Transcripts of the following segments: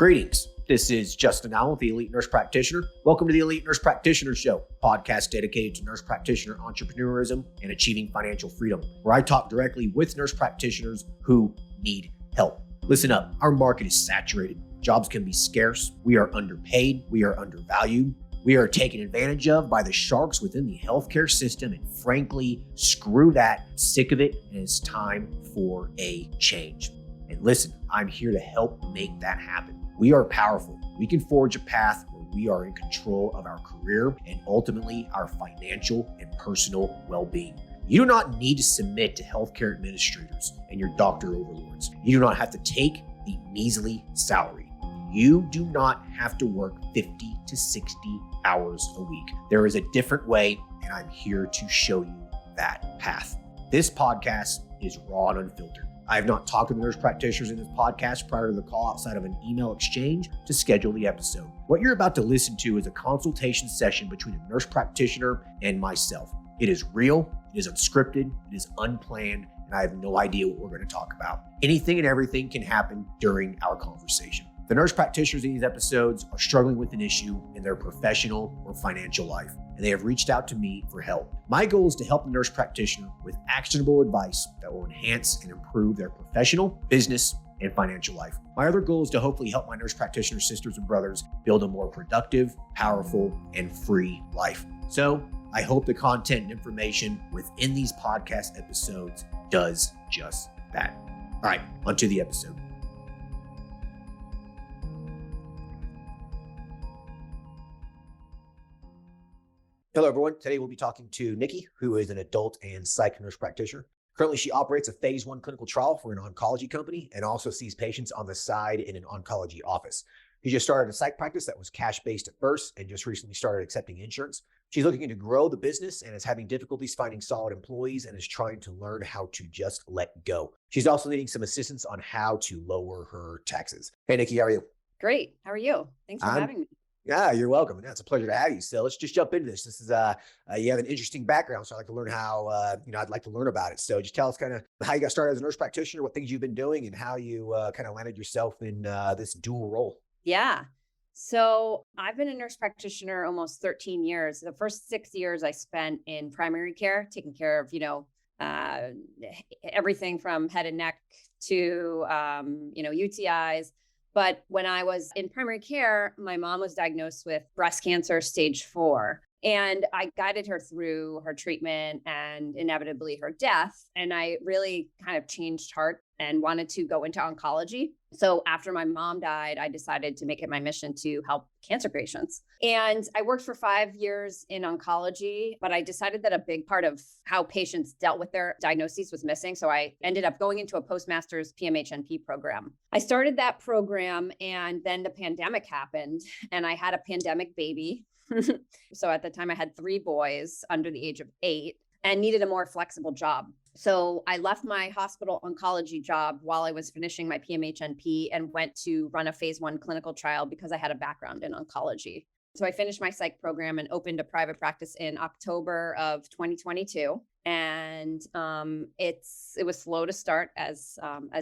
Greetings. This is Justin Allen with the Elite Nurse Practitioner. Welcome to the Elite Nurse Practitioner Show, podcast dedicated to nurse practitioner entrepreneurism and achieving financial freedom, where I talk directly with nurse practitioners who need help. Listen up, our market is saturated. Jobs can be scarce. We are underpaid. We are undervalued. We are taken advantage of by the sharks within the healthcare system, and frankly, screw that. I'm sick of it, and it's time for a change. And listen, I'm here to help make that happen. We are powerful. We can forge a path where we are in control of our career and ultimately our financial and personal well-being. You do not need to submit to healthcare administrators and your doctor overlords. You do not have to take a measly salary. You do not have to work 50 to 60 hours a week. There is a different way, and I'm here to show you that path. This podcast is raw and unfiltered. I have not talked to the nurse practitioners in this podcast prior to the call outside of an email exchange to schedule the episode. What you're about to listen to is a consultation session between a nurse practitioner and myself. It is real, it is unscripted, it is unplanned, and I have no idea what we're going to talk about. Anything and everything can happen during our conversation. The nurse practitioners in these episodes are struggling with an issue in their professional or financial life, and they have reached out to me for help. My goal is to help the nurse practitioner with actionable advice that will enhance and improve their professional, business, and financial life. My other goal is to hopefully help my nurse practitioner sisters and brothers build a more productive, powerful, and free life. So I hope the content and information within these podcast episodes does just that. All right, onto the episode. Hello, everyone. Today we'll be talking to Nicki, who is an adult and psych nurse practitioner. Currently, she operates a phase 1 clinical trial for an oncology company and also sees patients on the side in an oncology office. She just started a psych practice that was cash-based at first and just recently started accepting insurance. She's looking to grow the business and is having difficulties finding solid employees and is trying to learn how to just let go. She's also needing some assistance on how to lower her taxes. Hey, Nicki, how are you? Great. How are you? Thanks for having me. Yeah, you're welcome. Yeah, it's a pleasure to have you. So let's just jump into this. This is you have an interesting background, so I'd like to learn how I'd like to learn about it. So just tell us kind of how you got started as a nurse practitioner, what things you've been doing, and how you kind of landed yourself in this dual role. Yeah. So I've been a nurse practitioner almost 13 years. The first 6 years I spent in primary care, taking care of everything from head and neck to UTIs. But when I was in primary care, my mom was diagnosed with breast cancer stage 4. And I guided her through her treatment and inevitably her death. And I really kind of changed heart and wanted to go into oncology. So after my mom died, I decided to make it my mission to help cancer patients. And I worked for 5 years in oncology, but I decided that a big part of how patients dealt with their diagnoses was missing. So I ended up going into a postmaster's PMHNP program. I started that program and then the pandemic happened and I had a pandemic baby. So at the time I had 3 boys under the age of 8 and needed a more flexible job. So I left my hospital oncology job while I was finishing my PMHNP and went to run a phase 1 clinical trial because I had a background in oncology. So I finished my psych program and opened a private practice in October of 2022. And it was slow to start, as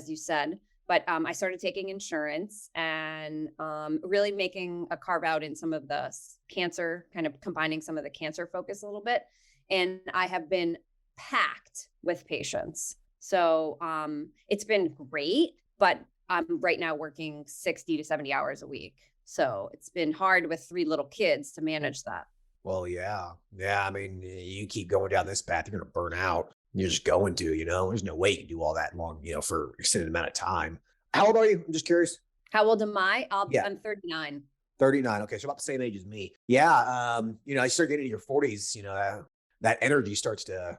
you said. But I started taking insurance and really making a carve out in some of the cancer, kind of combining some of the cancer focus a little bit. And I have been packed with patients. So it's been great, but I'm right now working 60 to 70 hours a week. So it's been hard with 3 little kids to manage that. Well, yeah. I mean, you keep going down this path, you're going to burn out. You're just going to, there's no way you can do all that long, for extended amount of time. How old are you? I'm just curious. How old am I? I'm 39. 39. Okay. So about the same age as me. Yeah. I start getting into your 40s, that energy starts to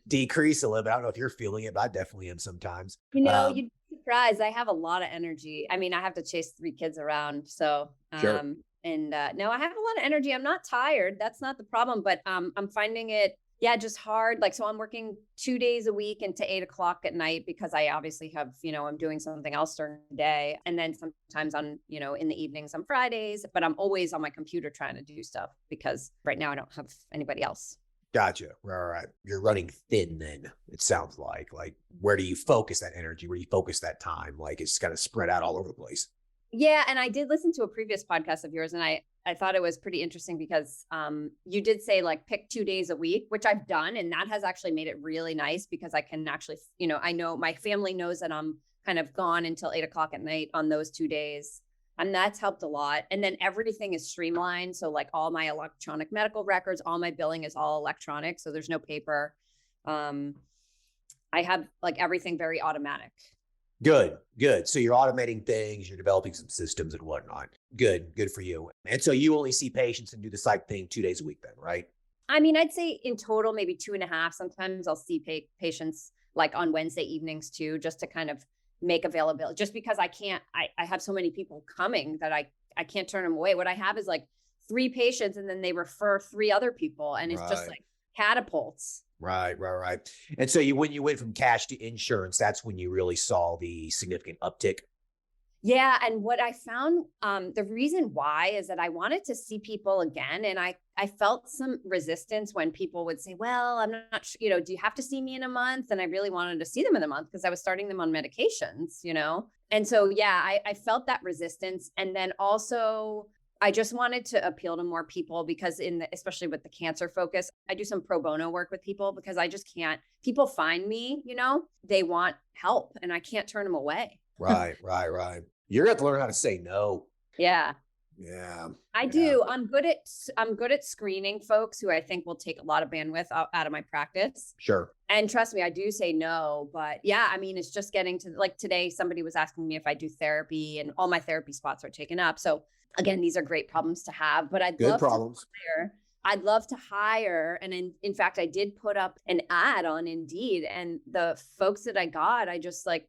decrease a little bit. I don't know if you're feeling it, but I definitely am sometimes. You'd be surprised. I have a lot of energy. I mean, I have to chase 3 kids around. So, sure. No, I have a lot of energy. I'm not tired. That's not the problem, but I'm finding it, just hard. So I'm working 2 days a week into 8 o'clock at night because I obviously have, I'm doing something else during the day. And then sometimes on, in the evenings on Fridays, but I'm always on my computer trying to do stuff because right now I don't have anybody else. Gotcha. Right. You're running thin then, it sounds like. Where do you focus that energy? Where do you focus that time? It's kind of spread out all over the place. Yeah. And I did listen to a previous podcast of yours, and I thought it was pretty interesting because you did say like pick 2 days a week, which I've done. And that has actually made it really nice because I can actually, I know my family knows that I'm kind of gone until 8 o'clock at night on those 2 days. And that's helped a lot. And then everything is streamlined. So like all my electronic medical records, all my billing is all electronic. So there's no paper. I have like everything very automatic. Good, good. So you're automating things, you're developing some systems and whatnot. Good for you. And so you only see patients and do the psych thing 2 days a week then, right? I mean, I'd say in total, maybe 2.5. Sometimes I'll see patients like on Wednesday evenings too, just to kind of make availability, just because I have so many people coming that I can't turn them away. What I have is like 3 patients and then they refer 3 other people, and it's just like catapults. Right. And so when you went from cash to insurance, that's when you really saw the significant uptick. Yeah. And what I found, the reason why is that I wanted to see people again. And I felt some resistance when people would say, well, I'm not sure, do you have to see me in a month? And I really wanted to see them in a month because I was starting them on medications, And so, yeah, I felt that resistance. And then also I just wanted to appeal to more people because especially with the cancer focus, I do some pro bono work with people because I just can't, people find me, they want help and I can't turn them away. Right. You're going to have to learn how to say no. Yeah. I do. I'm good at screening folks who I think will take a lot of bandwidth out of my practice. Sure. And trust me, I do say no, but yeah, I mean, it's just getting to like today, somebody was asking me if I do therapy and all my therapy spots are taken up. So again, these are great problems to have, but I'd love to hire. And in fact, I did put up an ad on Indeed, and the folks that I got, I just like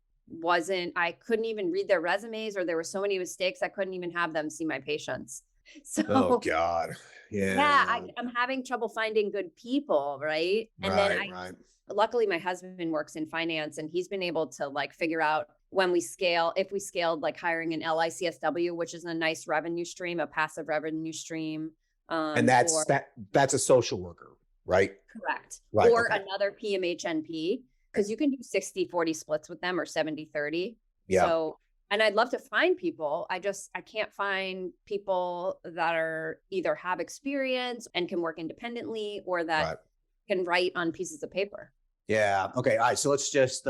I couldn't even read their resumes, or there were so many mistakes. I couldn't even have them see my patients. So, oh God. Yeah. I'm having trouble finding good people. Right. And then luckily my husband works in finance, and he's been able to like figure out if we scaled like hiring an LICSW, which is a nice revenue stream, a passive revenue stream. And that's a social worker, right? Correct. Right, or another PMHNP, because you can do 60-40 splits with them or 70-30. Yeah. So, and I'd love to find people. I can't find people that are either have experience and can work independently, or that can write on pieces of paper. Yeah. Okay. All right. So let's just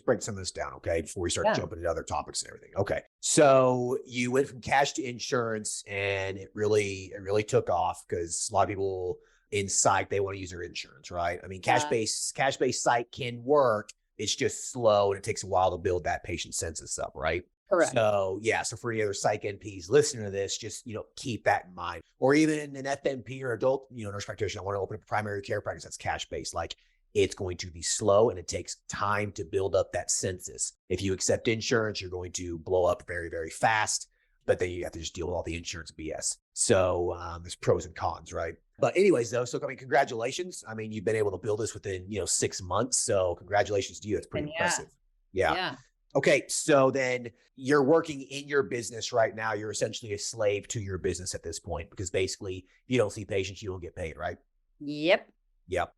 break some of this down. Okay. Before we start jumping into other topics and everything. Okay. So you went from cash to insurance, and it really took off because a lot of people in psych, they want to use their insurance, right? I mean, cash-based psych can work. It's just slow, and it takes a while to build that patient census up, right? Correct. So so for any other psych NPs listening to this, just, keep that in mind. Or even an FNP or adult, nurse practitioner, I want to open up a primary care practice that's cash-based. Like, it's going to be slow, and it takes time to build up that census. If you accept insurance, you're going to blow up very, very fast, but then you have to just deal with all the insurance BS. So there's pros and cons, right? But anyways, though, so I mean, congratulations. I mean, you've been able to build this within, 6 months. So congratulations to you. It's pretty impressive. Yeah. Okay. So then you're working in your business right now. You're essentially a slave to your business at this point, because basically if you don't see patients, you don't get paid, right? Yep.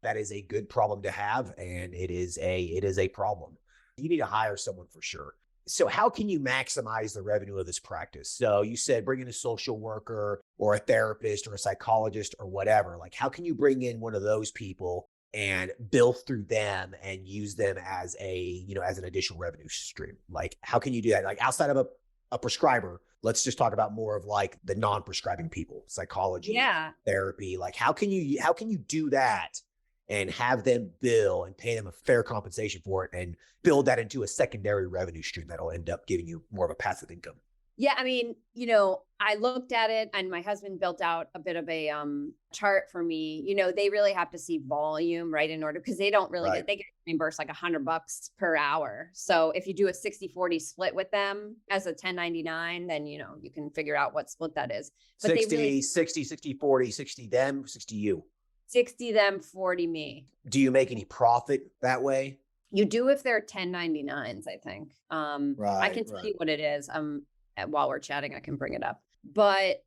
That is a good problem to have. And it is a problem. You need to hire someone for sure. So how can you maximize the revenue of this practice? So you said bring in a social worker or a therapist or a psychologist or whatever. Like, how can you bring in one of those people and bill through them and use them as as an additional revenue stream? Like, how can you do that? Like, outside of a prescriber, let's just talk about more of like the non-prescribing people, psychology, therapy. Like, how can you do that and have them bill and pay them a fair compensation for it and build that into a secondary revenue stream that'll end up giving you more of a passive income? Yeah. I mean, I looked at it, and my husband built out a bit of a chart for me. They really have to see volume, right? In order, because they don't really they get reimbursed like $100 per hour. So if you do a 60-40 split with them as a 1099, then, you can figure out what split that is. But 60, 40, 60 them, 60 you. 60 them, 40 me. Do you make any profit that way? You do if they're 1099s, I think. I can tell you what it is. While we're chatting, I can bring it up. But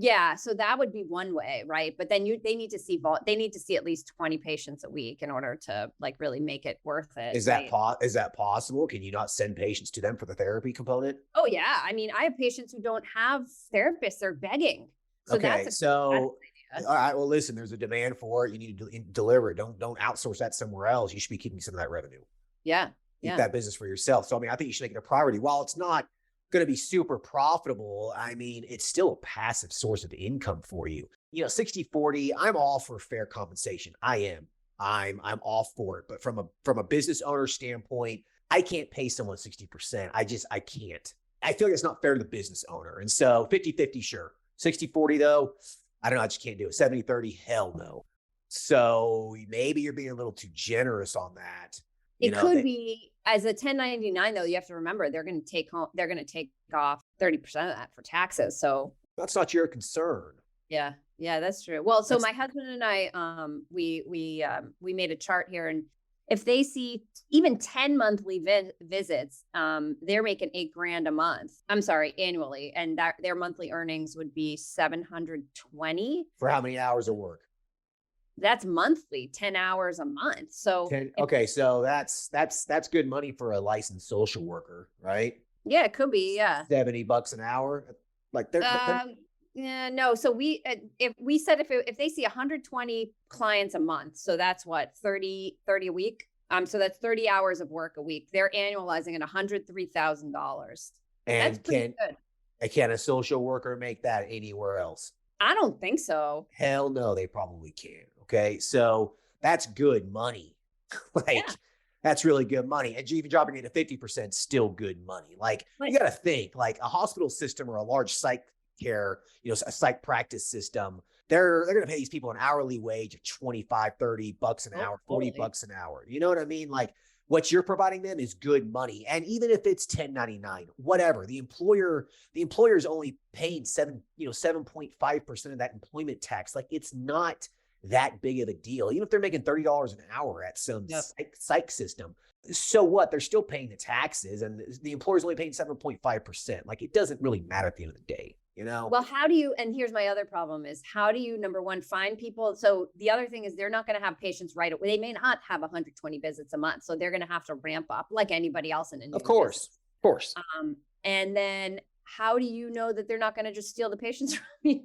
Yeah, so that would be one way, right? But then they need to see they need to see at least 20 patients a week in order to like really make it worth it, right? Is that possible? Can you not send patients to them for the therapy component? Oh yeah, I mean, I have patients who don't have therapists; they're begging. So Okay, that's so an all idea. right. Well, listen, there's a demand for it. You need to deliver it. Don't outsource that somewhere else. You should be keeping some of that revenue. Yeah, Keep yeah. that business for yourself. So I mean, I think you should make it a priority. While it's not going to be super profitable, I mean, it's still a passive source of income for you. 60/40, I'm all for fair compensation. I am. I'm all for it. But from a business owner standpoint, I can't pay someone 60%. I can't. I feel like it's not fair to the business owner. And so 50/50, sure. 60/40 though, I don't know. I just can't do it. 70/30, hell no. So maybe you're being a little too generous on that. It could be as a 1099 though. You have to remember they're going to take off 30% of that for taxes. So that's not your concern. yeah, yeah, that's true. Well, so That's my husband and I, we made a chart here, and if they see even 10 monthly visits, they're making $8,000 a month. I'm sorry, annually, and that their monthly earnings would be 720 for how many hours of work? That's monthly, 10 hours a month. So okay, so that's good money for a licensed social worker, right? Yeah, it could be. Yeah. $70 an hour. Like they're Yeah, no. So if we said if they see 120 clients a month, so that's what 30 a week. So that's 30 hours of work a week. They're annualizing at $103,000. And that's pretty good. Can a social worker make that anywhere else? I don't think so. Hell no, they probably can't. Okay, so that's good money. That's really good money. And even dropping it to 50%, still good money. Like you got to think, like a hospital system or a large psych care, a psych practice system, they're going to pay these people an hourly wage of 25, $30 an hour, $40 an hour. You know what I mean? Like what you're providing them is good money. And even if it's 1099, whatever, the employer is only paying 7.5% of that employment tax. Like it's not that big of a deal. Even if they're making $30 an hour at some psych system, so what? They're still paying the taxes, and the employer's only paying 7.5%. Like it doesn't really matter at the end of the day, Well, how do you? And here's my other problem: is how do you, number one, find people? So the other thing is they're not going to have patients right away. They may not have 120 visits a month, so they're going to have to ramp up like anybody else in a new Of course. And then how do you know that they're not going to just steal the patients from you?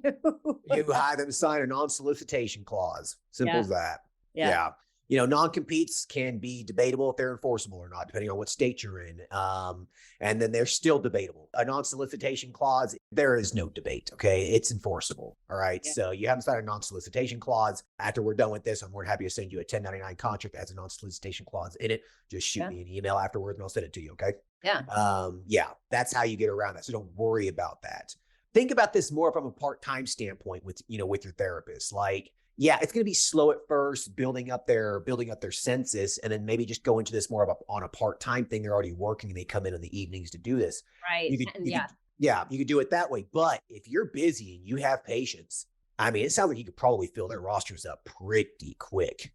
You have them sign a non-solicitation clause. Simple as that. Yeah. Non-competes can be debatable if they're enforceable or not, depending on what state you're in. And then they're still debatable. A non-solicitation clause, there is no debate. Okay. It's enforceable. All right. Yeah. So you haven't signed a non-solicitation clause. After we're done with this, I'm more than happy to send you a 1099 contract that has a non-solicitation clause in it. Just shoot me an email afterwards and I'll send it to you. Okay. Yeah. That's how you get around that. So don't worry about that. Think about this more from a part-time standpoint with your therapist. Like, yeah, it's going to be slow at first, building up their census, and then maybe just go into this more on a part-time thing. They're already working and they come in the evenings to do this. Right. You could do it that way. But if you're busy and you have patients, I mean, it sounds like you could probably fill their rosters up pretty quick.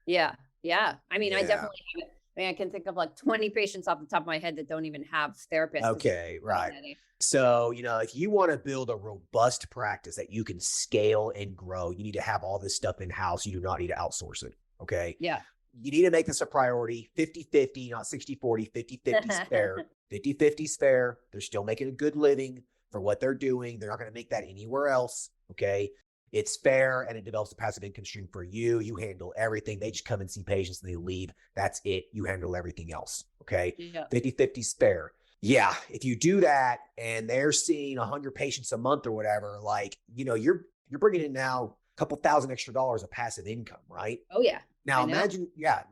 Yeah. I mean, I definitely have it. I can think of like 20 patients off the top of my head that don't even have therapists. Okay, right. So, if you want to build a robust practice that you can scale and grow, you need to have all this stuff in-house. You do not need to outsource it. Okay. Yeah. You need to make this a priority. 50-50, not 60-40, 50-50 is fair. 50-50 is fair. They're still making a good living for what they're doing. They're not going to make that anywhere else. Okay. It's fair and it develops a passive income stream for you. You handle everything. They just come and see patients and they leave. That's it. You handle everything else. Okay. 50-50 is fair. Yeah. If you do that and they're seeing 100 patients a month or whatever, like, you're bringing in now a couple $1,000 extra of passive income, right? Oh yeah. Now imagine,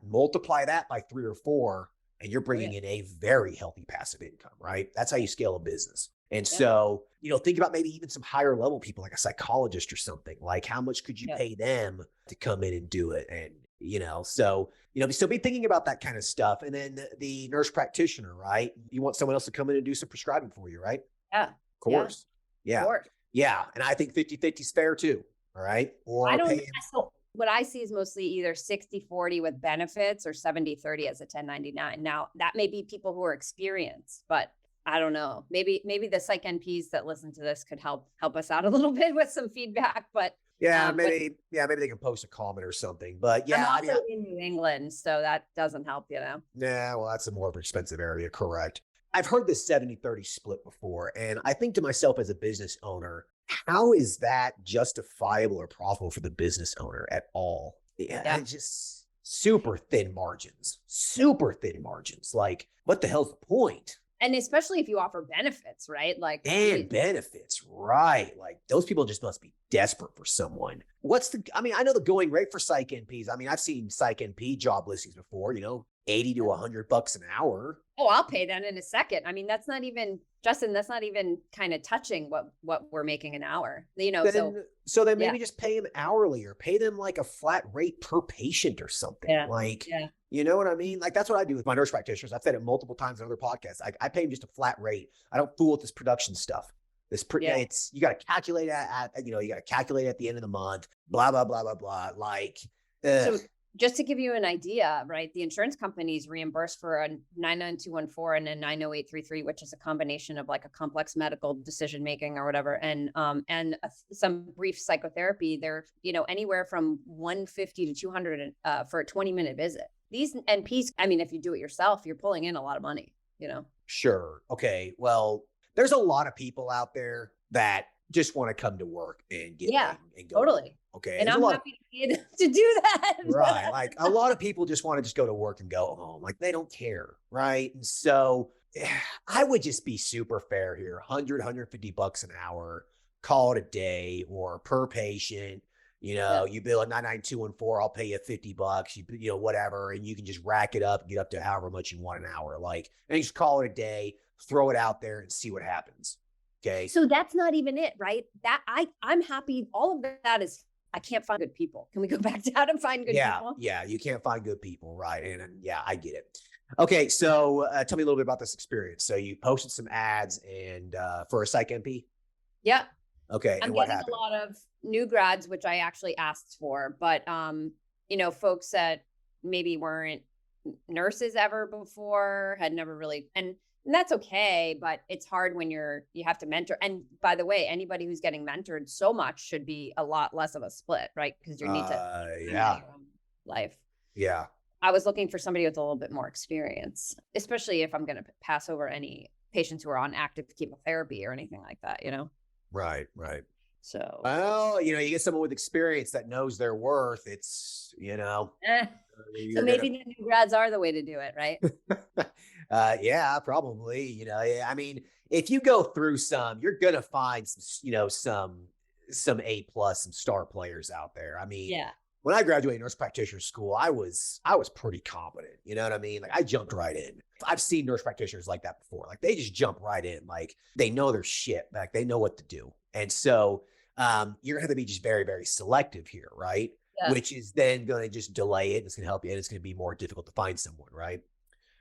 multiply that by 3 or 4 and you're bringing in a very healthy passive income, right? That's how you scale a business. And so, think about maybe even some higher level people like a psychologist or something. Like how much could you pay them to come in and do it? And, so be thinking about that kind of stuff. And then the nurse practitioner, right? You want someone else to come in and do some prescribing for you, right? Yeah. Of course. Yeah. Yeah. And I think 50-50 is fair too. All right. Or what I see is mostly either 60-40 with benefits or 70-30 as a 1099. Now that may be people who are experienced, but I don't know. Maybe the psych NPs that listen to this could help us out a little bit with some feedback. But maybe they can post a comment or something. But I'm yeah, also in New England, so that doesn't help, Yeah, well, that's a more expensive area, correct. I've heard this 70-30 split before, and I think to myself as a business owner, how is that justifiable or profitable for the business owner at all? Yeah. It's just super thin margins. Like, what the hell's the point? And especially if you offer benefits, right? Like, benefits, right? Like, those people just must be desperate for someone. I know the going rate for Psych NPs. I mean, I've seen Psych NP job listings before, $80 to $100 an hour. Oh, I'll pay that in a second. I mean, that's not even, Justin, that's not even kind of touching what we're making an hour, So then maybe just pay them hourly or pay them like a flat rate per patient or something. You know what I mean? Like, that's what I do with my nurse practitioners. I've said it multiple times in other podcasts. I pay them just a flat rate. I don't fool with this production stuff. It's, you got to calculate at the end of the month, blah, blah, blah, blah, blah. Like, so just to give you an idea, right? The insurance companies reimburse for a 99214 and a 90833, which is a combination of like a complex medical decision making or whatever, and some brief psychotherapy. They're anywhere from 150 to 200 for a 20-minute visit. These NPs, I mean, if you do it yourself, you're pulling in a lot of money. Sure. Okay. Well, there's a lot of people out there that just want to come to work and get and go. Totally. Okay. And I'm happy to do that. Right. Like, a lot of people just want to just go to work and go home. Like, they don't care. Right. And so I would just be super fair here. $150 an hour, call it a day, or per patient. You bill at 99214, I'll pay you $50, whatever. And you can just rack it up and get up to however much you want an hour. Like, and just call it a day, throw it out there and see what happens. Okay. So that's not even it, right? That I'm happy. All of that is, I can't find good people. Can we go back to how to find good people? Yeah. You can't find good people. Right. And I get it. Okay. So tell me a little bit about this experience. So you posted some ads and for a Psych NP? Yeah. Okay. I'm and what getting happened? a lot of new grads, which I actually asked for, but folks that maybe weren't nurses ever before, had never really, and that's okay, but it's hard when you have to mentor. And by the way, anybody who's getting mentored so much should be a lot less of a split, right? Because you need to life. Yeah. I was looking for somebody with a little bit more experience, especially if I'm going to pass over any patients who are on active chemotherapy or anything like that, Right. So, well, you get someone with experience that knows their worth. It's, so maybe the new grads are the way to do it, right? Yeah, probably. I mean, if you go through some, you're gonna find some, some A+, some star players out there. I mean, when I graduated nurse practitioner school, I was pretty competent. You know what I mean? Like, I jumped right in. I've seen nurse practitioners like that before. Like, they just jump right in. Like, they know their shit. Like, they know what to do. And so you're gonna have to be just very, very selective here, right? Yeah. Which is then going to just delay it. It's going to help you, and it's going to be more difficult to find someone, right?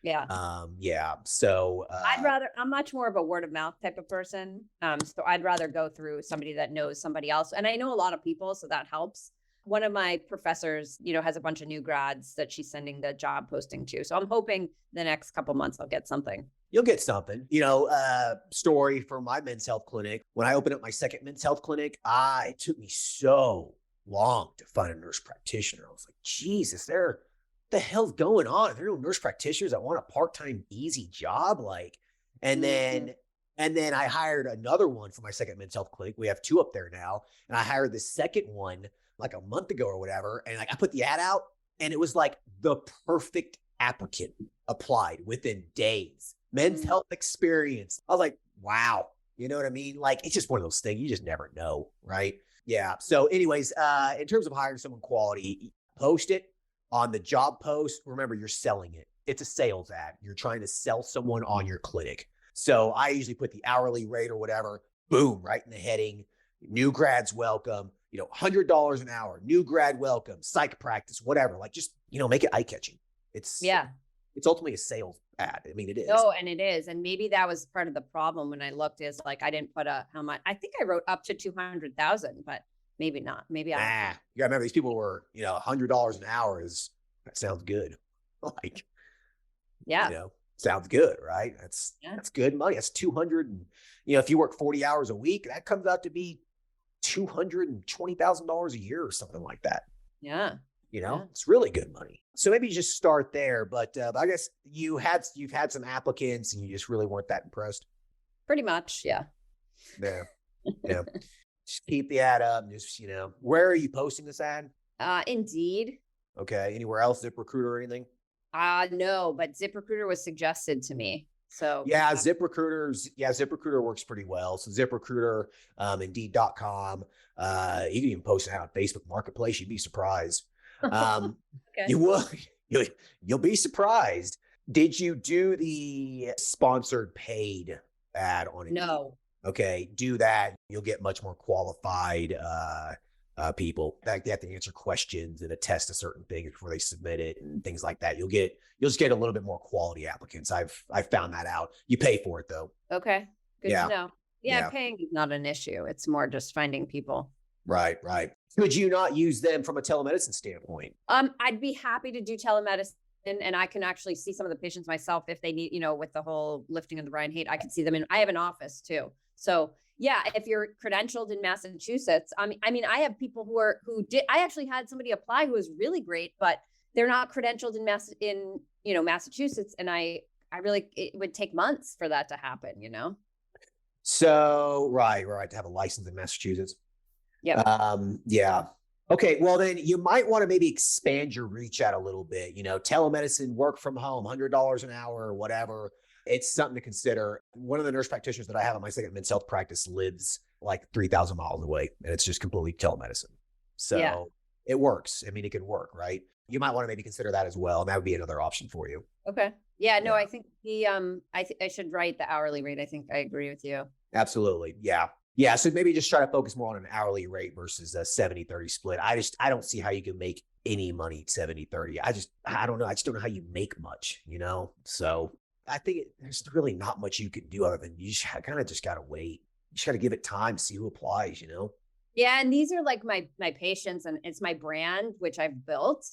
Yeah. So I'm much more of a word of mouth type of person. So I'd rather go through somebody that knows somebody else. And I know a lot of people, so that helps. One of my professors, has a bunch of new grads that she's sending the job posting to. So I'm hoping the next couple months I'll get something. You'll get something. Story from my men's health clinic. When I opened up my second men's health clinic, it took me so long to find a nurse practitioner. I was like, Jesus, what the hell's going on? There are no nurse practitioners that want a part-time easy job. And then I hired another one for my second men's health clinic. We have 2 up there now. And I hired the second one like a month ago or whatever. And I put the ad out, and it was like the perfect applicant applied within days. Men's health experience. I was like, wow. You know what I mean? Like, it's just one of those things. You just never know, right? Yeah. So anyways, in terms of hiring someone quality, post it on the job post. Remember, you're selling it. It's a sales ad. You're trying to sell someone on your clinic. So I usually put the hourly rate or whatever, boom, right in the heading. New grads welcome, $100 an hour, new grad welcome, psych practice, whatever. Like, just, make it eye-catching. It's ultimately a sales ad. I mean, it is. Oh, and it is. And maybe that was part of the problem when I looked, is like, I didn't put how much. I think I wrote up to 200,000, but maybe not. Maybe you gotta remember, these people were, $100 an hour that sounds good. Like, yeah. Sounds good, right? Yeah. That's good money. That's 200. And, if you work 40 hours a week, that comes out to be $220,000 a year or something like that. Yeah. Yeah. It's really good money. So maybe you just start there. But I guess you've had some applicants and you just really weren't that impressed. Pretty much. Yeah. Yeah. Yeah. Just keep the ad up. And just, where are you posting this ad? Indeed. Okay. Anywhere else, ZipRecruiter or anything? No, but ZipRecruiter was suggested to me. So yeah, ZipRecruiter works pretty well. So ZipRecruiter, Indeed.com. You can even post it out on Facebook Marketplace. You'd be surprised. Okay. You will. You'll be surprised. Did you do the sponsored paid ad on it? No. Okay, do that. You'll get much more qualified people. They have to answer questions and attest to certain things before they submit it and things like that. You'll just get a little bit more quality applicants. I've found that out. You pay for it though. Okay. Good Yeah. to know. Yeah, paying is not an issue. It's more just finding people. Right. Could you not use them from a telemedicine standpoint? I'd be happy to do telemedicine, and I can actually see some of the patients myself if they need, with the whole lifting of the Ryan hate, I can see them I have an office too. So yeah, if you're credentialed in Massachusetts, I mean, I have people I actually had somebody apply who was really great, but they're not credentialed in Massachusetts. And it would take months for that to happen, So, right. To have a license in Massachusetts. Yeah. Yeah. Okay. Well, then you might want to maybe expand your reach out a little bit, telemedicine, work from home, $100 an hour or whatever. It's something to consider. One of the nurse practitioners that I have on my second men's health practice lives like 3,000 miles away, and it's just completely telemedicine. So It works. I mean, it can work, right? You might want to maybe consider that as well. And that would be another option for you. Okay. Yeah, no, I think I should write the hourly rate. I think I agree with you. Absolutely. Yeah. Yeah. So maybe just try to focus more on an hourly rate versus a 70-30 split. I don't see how you can make any money 70-30. I don't know. I just don't know how you make much, So I think there's really not much you can do other than you kind of just got to wait. You just got to give it time, see who applies, Yeah. And these are like my patients, and it's my brand, which I've built,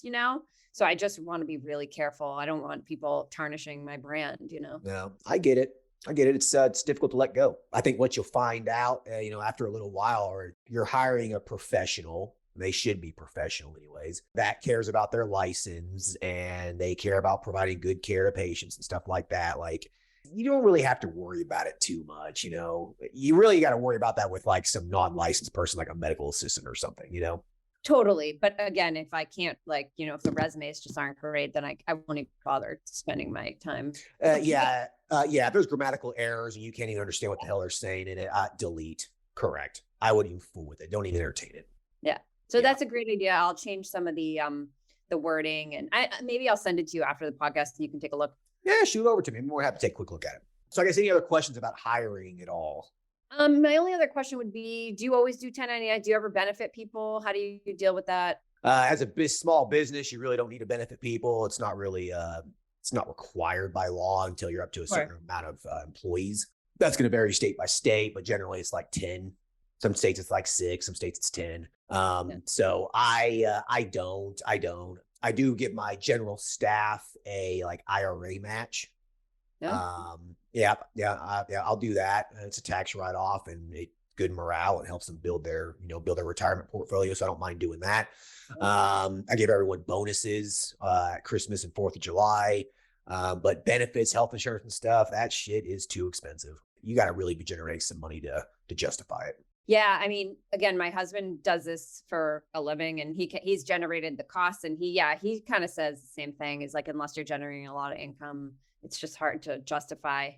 so I just want to be really careful. I don't want people tarnishing my brand, No, I get it. It's difficult to let go. I think what you'll find out, after a little while, or you're hiring a professional. They should be professional anyways, that cares about their license and they care about providing good care to patients and stuff like that. Like, you don't really have to worry about it too much. You really got to worry about that with like some non-licensed person, like a medical assistant or something, Totally. But again, if I can't, if the resumes just aren't great, then I won't even bother spending my time. Yeah. If there's grammatical errors and you can't even understand what the hell they're saying in it, delete. Correct. I wouldn't even fool with it. Don't even entertain it. Yeah. So that's a great idea. I'll change some of the wording, and maybe I'll send it to you after the podcast and you can take a look. Yeah, shoot it over to me. I'm more happy to take a quick look at it. So I guess any other questions about hiring at all? My only other question would be, do you always do 1099? Do you ever benefit people? How do you deal with that? As a small business, you really don't need to benefit people. It's not really, it's not required by law until you're up to a certain amount of employees. That's going to vary state by state, but generally it's like 10. Some states it's like 6, some states it's 10. So I don't. I do give my general staff a like IRA match. I'll do that. It's a tax write-off and good morale. It helps them build their retirement portfolio. So I don't mind doing that. I give everyone bonuses at Christmas and 4th of July. But benefits, health insurance and stuff, that shit is too expensive. You got to really be generating some money to justify it. Yeah. I mean, again, my husband does this for a living, and he's generated the costs, and he kind of says the same thing, is like, unless you're generating a lot of income, it's just hard to justify.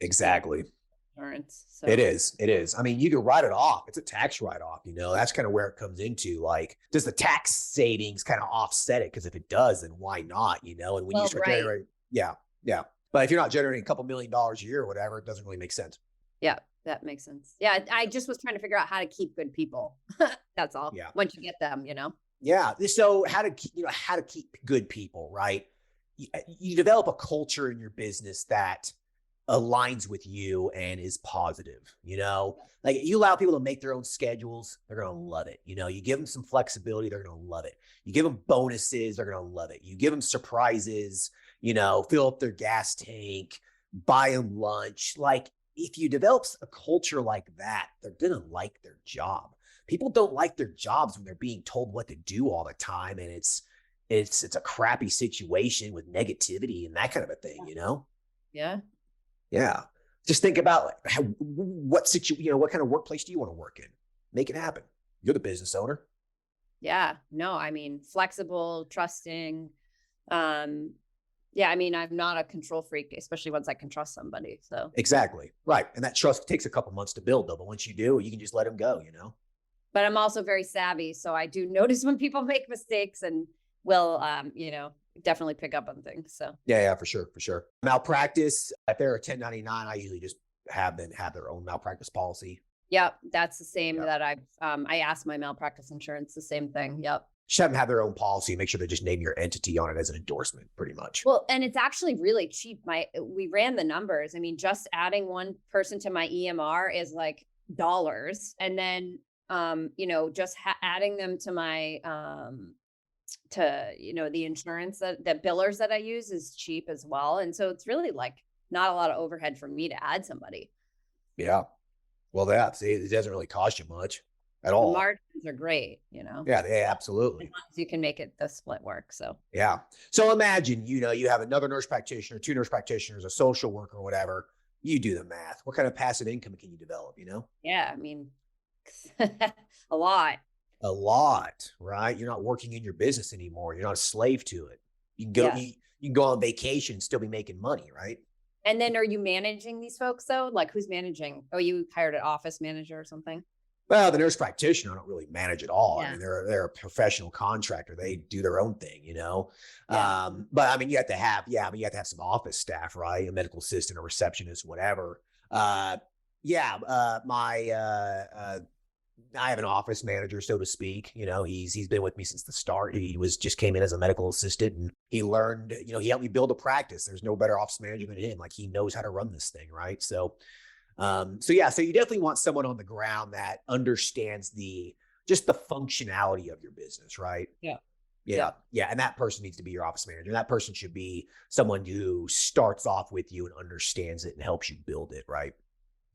Exactly. Insurance. So. It is. I mean, you can write it off. It's a tax write-off, that's kind of where it comes into, like, does the tax savings kind of offset it? Because if it does, then why not, and when you start generating, yeah. But if you're not generating a couple $1 million a year or whatever, it doesn't really make sense. Yeah, that makes sense. Yeah. I just was trying to figure out how to keep good people. That's all. Yeah. Once you get them, Yeah. So how to keep good people, right? You develop a culture in your business that aligns with you and is positive, like you allow people to make their own schedules. They're going to love it. You give them some flexibility. They're going to love it. You give them bonuses. They're going to love it. You give them surprises. fill up their gas tank, buy them lunch. Like if you develop a culture like that, they're going to like their job. People don't like their jobs when they're being told what to do all the time. And it's a crappy situation with negativity and that kind of a thing, Yeah. Yeah. Just think about what kind of workplace do you want to work in? Make it happen. You're the business owner. Yeah. No, I mean, flexible, trusting. Yeah, I mean, I'm not a control freak, especially once I can trust somebody. So Exactly. Right. And that trust takes a couple months to build though. But once you do, you can just let them go, but I'm also very savvy. So I do notice when people make mistakes and will, definitely pick up on things. So Yeah, for sure. For sure. Malpractice, if they're a 1099, I usually just have them have their own malpractice policy. yep, that's the same that I asked my malpractice insurance, the same thing. Yep. Just have them have their own policy. Make sure they just name your entity on it as an endorsement, pretty much. Well, and it's actually really cheap. We ran the numbers. I mean, just adding one person to my EMR is like dollars. And then, just adding them to my, the insurance that billers that I use is cheap as well. And so it's really like not a lot of overhead for me to add somebody. Yeah. Well, it doesn't really cost you much at all. The margins are great, Yeah, absolutely. As long as you can make the split work. So yeah. So imagine, you have another nurse practitioner, 2 nurse practitioners, a social worker, whatever. You do the math. What kind of passive income can you develop, yeah, I mean, a lot. A lot, right? You're not working in your business anymore. You're not a slave to it. You can go, you can go on vacation and still be making money, right? And then are you managing these folks though? Like who's managing? Oh, you hired an office manager or something? Well, the nurse practitioner, I don't really manage at all. Yeah. I mean, they're a professional contractor. They do their own thing, Yeah. But I mean, you have to have some office staff, right? A medical assistant, a receptionist, whatever. I have an office manager, so to speak. He's been with me since the start. He just came in as a medical assistant and he learned, he helped me build a practice. There's no better office manager than him. Like he knows how to run this thing, right? So you definitely want someone on the ground that understands just the functionality of your business, right? Yeah. Yeah. And that person needs to be your office manager. And that person should be someone who starts off with you and understands it and helps you build it, right?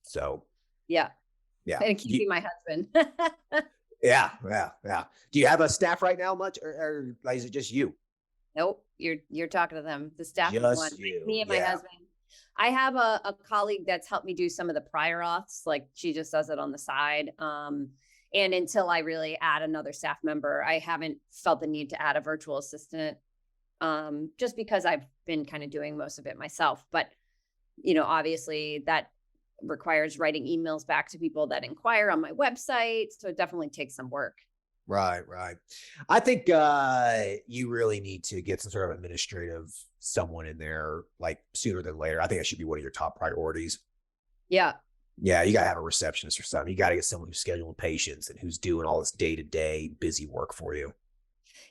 So yeah. And keeping my husband. Yeah. Do you have a staff right now much or is it just you? Nope. You're talking to them. The staff is one. You. Me and my husband. I have a colleague that's helped me do some of the prior auths. Like she just does it on the side. And until I really add another staff member, I haven't felt the need to add a virtual assistant. Just because I've been kind of doing most of it myself. But, obviously that requires writing emails back to people that inquire on my website. So it definitely takes some work. Right. I think you really need to get some sort of administrative someone in there like sooner than later. I think that should be one of your top priorities. Yeah. Yeah. You got to have a receptionist or something. You got to get someone who's scheduling patients and who's doing all this day-to-day busy work for you.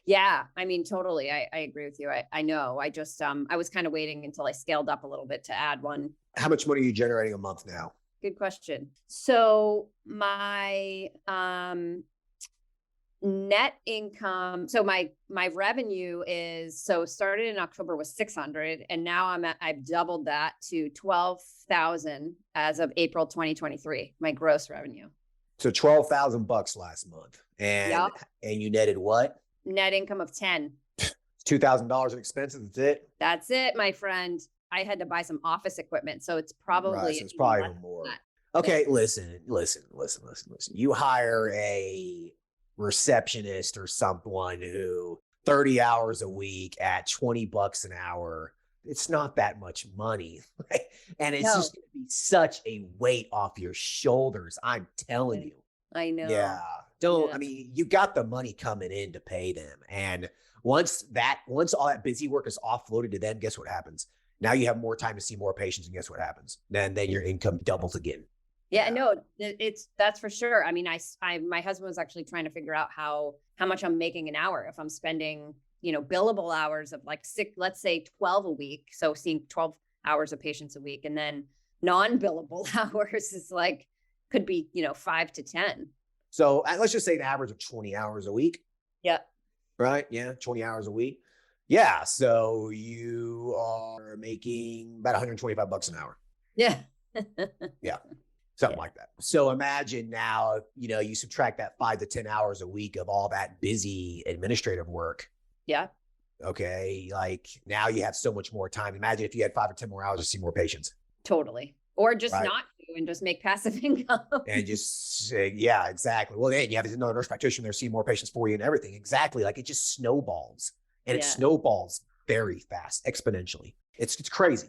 Yeah. I mean, totally. I agree with you. I know. I just, I was kind of waiting until I scaled up a little bit to add one. How much money are you generating a month now? Good question. So my, net income. So my revenue started in October was 600 and now I've doubled that to 12,000 as of April 2023, my gross revenue. So $12,000 last month. And you netted what? Net income of 10. $2,000 in expenses. That's it, my friend. I had to buy some office equipment. So it's probably, right, so it's probably even more. Okay. Listen. You hire a receptionist or someone who 30 hours a week at $20 an hour, it's not that much money. And it's just going to be such a weight off your shoulders. I'm telling you. I know. Yeah. I mean, you got the money coming in to pay them. And once all that busy work is offloaded to them, guess what happens? Now you have more time to see more patients and guess what happens? Then your income doubles again. Yeah, no, that's for sure. I mean, my husband was actually trying to figure out how much I'm making an hour if I'm spending, billable hours of like let's say 12 a week. So seeing 12 hours of patients a week and then non-billable hours is like, could be, 5 to 10. So let's just say an average of 20 hours a week. Yeah. Right. Yeah. 20 hours a week. Yeah. So you are making about $125 an hour. Yeah. Yeah. Something like that. So imagine now, you subtract that 5 to 10 hours a week of all that busy administrative work. Yeah. Okay. Like now you have so much more time. Imagine if you had 5 or 10 more hours to see more patients. Totally. Or just Right. not do and just make passive income. And just say, yeah, exactly. Well, then you have another nurse practitioner there seeing more patients for you and everything. Exactly. Like it just snowballs, and it snowballs very fast, exponentially. It's crazy.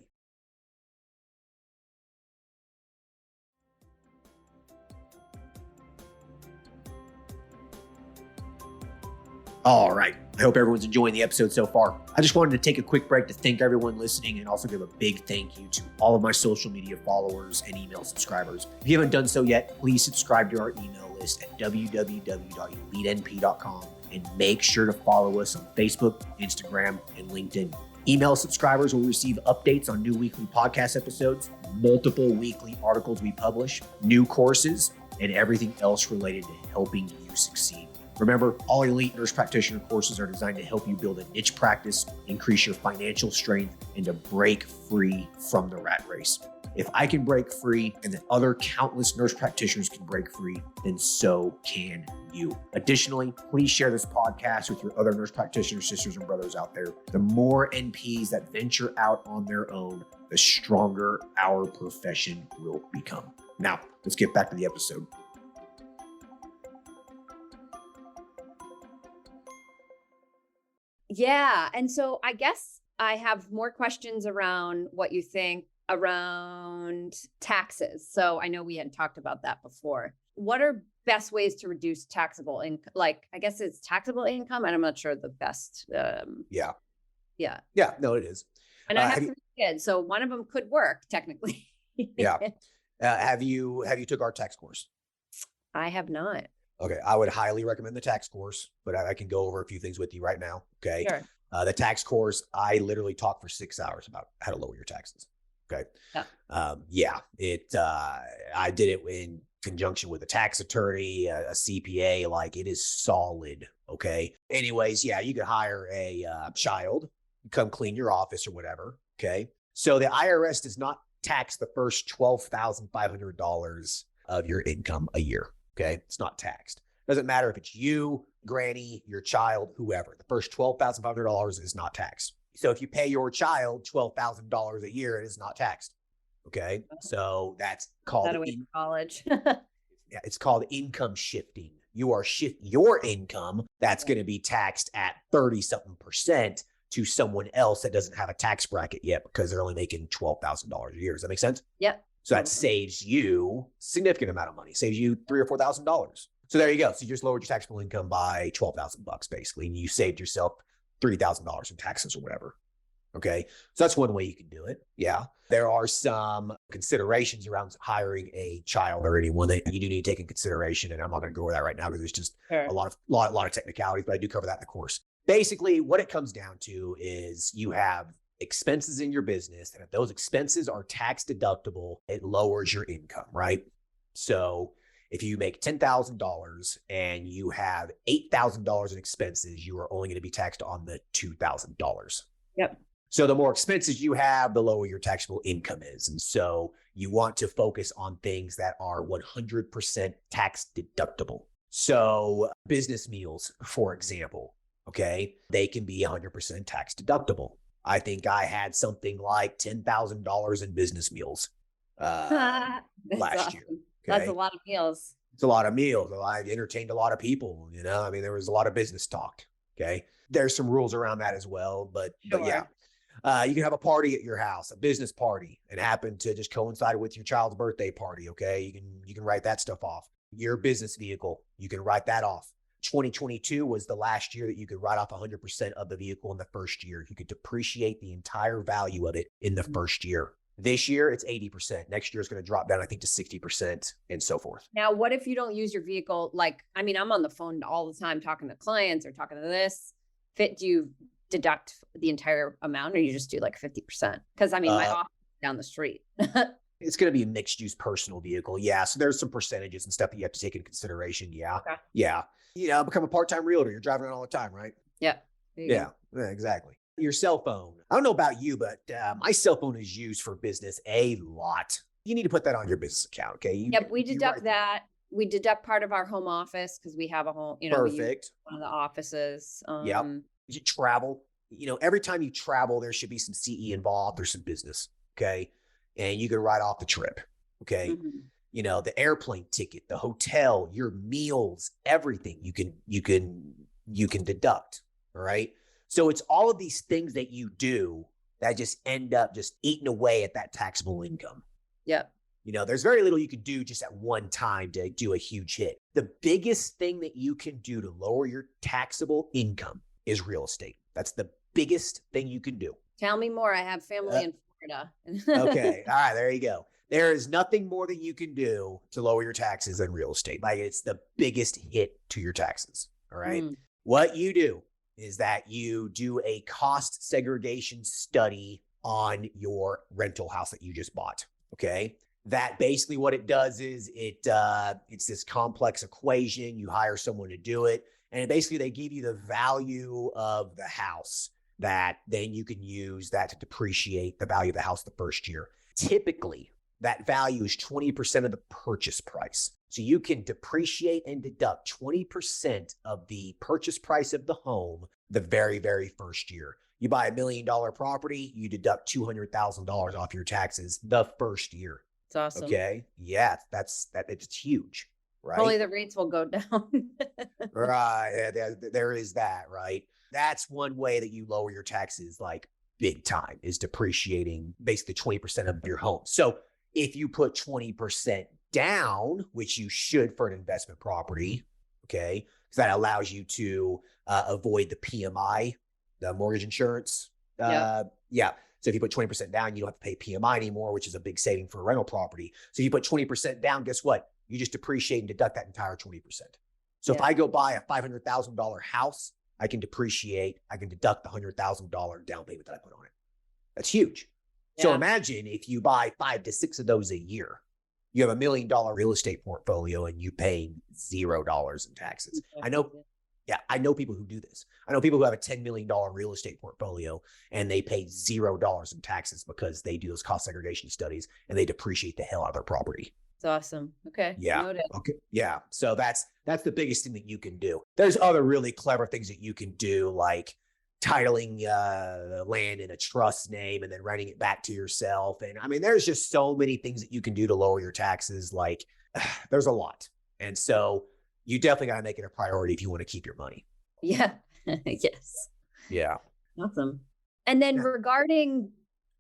All right. I hope everyone's enjoying the episode so far. I just wanted to take a quick break to thank everyone listening and also give a big thank you to all of my social media followers and email subscribers. If you haven't done so yet, please subscribe to our email list at www.elitenp.com and make sure to follow us on Facebook, Instagram, and LinkedIn. Email subscribers will receive updates on new weekly podcast episodes, multiple weekly articles we publish, new courses, and everything else related to helping you succeed. Remember, all elite nurse practitioner courses are designed to help you build a niche practice, increase your financial strength, and to break free from the rat race. If I can break free and the other countless nurse practitioners can break free, then so can you. Additionally, please share this podcast with your other nurse practitioner sisters and brothers out there. The more NPs that venture out on their own, the stronger our profession will become. Now, let's get back to the episode. Yeah. And so I guess I have more questions around what you think around taxes. So I know we had talked about that before. What are best ways to reduce taxable income? Like, I guess it's taxable income, and I'm not sure the best. Yeah. Yeah. Yeah. No, it is. And I have 3 kids, so one of them could work technically. Yeah. Have you took our tax course? I have not. Okay. I would highly recommend the tax course, but I can go over a few things with you right now. Okay. Sure. The tax course, I literally talked for 6 hours about how to lower your taxes. Okay. Yeah. I did it in conjunction with a tax attorney, a CPA. Like it is solid. Okay. Anyways, yeah, you could hire a child, come clean your office or whatever. Okay. So the IRS does not tax the first $12,500 of your income a year. Okay. It's not taxed. Doesn't matter if it's you, granny, your child, whoever. The first $12,500 is not taxed. So if you pay your child $12,000 a year, it is not taxed. Okay. So that's called college. Yeah, it's called income shifting. You are shifting your income that's going to be taxed at 30-something% to someone else that doesn't have a tax bracket yet because they're only making $12,000 a year. Does that make sense? Yep. So that saves you a significant amount of money. Saves you $3,000 or $4,000. So there you go. So you just lowered your taxable income by $12,000 basically, and you saved yourself $3,000 in taxes or whatever. Okay. So that's one way you can do it. Yeah. There are some considerations around hiring a child or anyone that you do need to take in consideration. And I'm not going to go over that right now because there's just a lot of technicalities, but I do cover that in the course. Basically, what it comes down to is you have expenses in your business. And if those expenses are tax deductible, it lowers your income, right? So if you make $10,000 and you have $8,000 in expenses, you are only going to be taxed on the $2,000. Yep. So the more expenses you have, the lower your taxable income is. And so you want to focus on things that are 100% tax deductible. So business meals, for example, okay, they can be 100% tax deductible. I think I had something like $10,000 in business meals last year. Okay? That's a lot of meals. It's a lot of meals. I entertained a lot of people, I mean, there was a lot of business talk. Okay. There's some rules around that as well, but yeah. You can have a party at your house, a business party, and happen to just coincide with your child's birthday party. Okay. You can write that stuff off. Your business vehicle, you can write that off. 2022 was the last year that you could write off 100% of the vehicle in the first year. You could depreciate the entire value of it in the first year. This year, it's 80%. Next year is going to drop down, I think, to 60% and so forth. Now, what if you don't use your vehicle? Like, I mean, I'm on the phone all the time talking to clients or talking to this. Do you deduct the entire amount or you just do like 50%? Because I mean, my office is down the street. It's going to be a mixed use personal vehicle. Yeah. So there's some percentages and stuff that you have to take into consideration. Yeah. Okay. Yeah. Become a part-time realtor. You're driving around all the time, right? Yeah. Yeah, exactly. Your cell phone. I don't know about you, but my cell phone is used for business a lot. You need to put that on your business account, okay? Yep, we deduct that. We deduct part of our home office because we have a home, we use Perfect. one of the offices. Yep. You travel. Every time you travel, there should be some CE involved or some business, okay? And you can write off the trip, okay? The airplane ticket, the hotel, your meals, everything you can deduct, all right? So it's all of these things that you do that just end up just eating away at that taxable income. Yep. There's very little you can do just at one time to do a huge hit. The biggest thing that you can do to lower your taxable income is real estate. That's the biggest thing you can do. Tell me more. I have family in Florida. Okay. All right. There you go. There is nothing more that you can do to lower your taxes than real estate. Like, it's the biggest hit to your taxes. All right. What you do is that you do a cost segregation study on your rental house that you just bought. Okay. That basically what it does is it's this complex equation. You hire someone to do it. And basically they give you the value of the house that then you can use that to depreciate the value of the house the first year. Typically, that value is 20% of the purchase price. So you can depreciate and deduct 20% of the purchase price of the home the very, very first year. You buy $1 million property, you deduct $200,000 off your taxes the first year. It's awesome. Okay. Yeah, it's huge, right? Only the rates will go down. Right. There is that, right? That's one way that you lower your taxes like big time, is depreciating basically 20% of your home. So if you put 20% down, which you should for an investment property, okay, because that allows you to avoid the PMI, the mortgage insurance. Yeah. So if you put 20% down, you don't have to pay PMI anymore, which is a big saving for a rental property. So you put 20% down, guess what? You just depreciate and deduct that entire 20%. So if I go buy a $500,000 house, I can depreciate, I can deduct the $100,000 down payment that I put on it. That's huge. Yeah. So imagine if you buy 5 to 6 of those a year, you have $1 million real estate portfolio and you pay $0 in taxes. I know people who do this. I know people who have a $10 million real estate portfolio and they pay $0 in taxes because they do those cost segregation studies and they depreciate the hell out of their property. It's awesome. Okay. Yeah. Noted. Okay. Yeah. So that's the biggest thing that you can do. There's other really clever things that you can do, like titling land in a trust name and then renting it back to yourself. And I mean, there's just so many things that you can do to lower your taxes. Like there's a lot. And so you definitely got to make it a priority if you want to keep your money. Yeah. Yes. Yeah. Awesome. And then regarding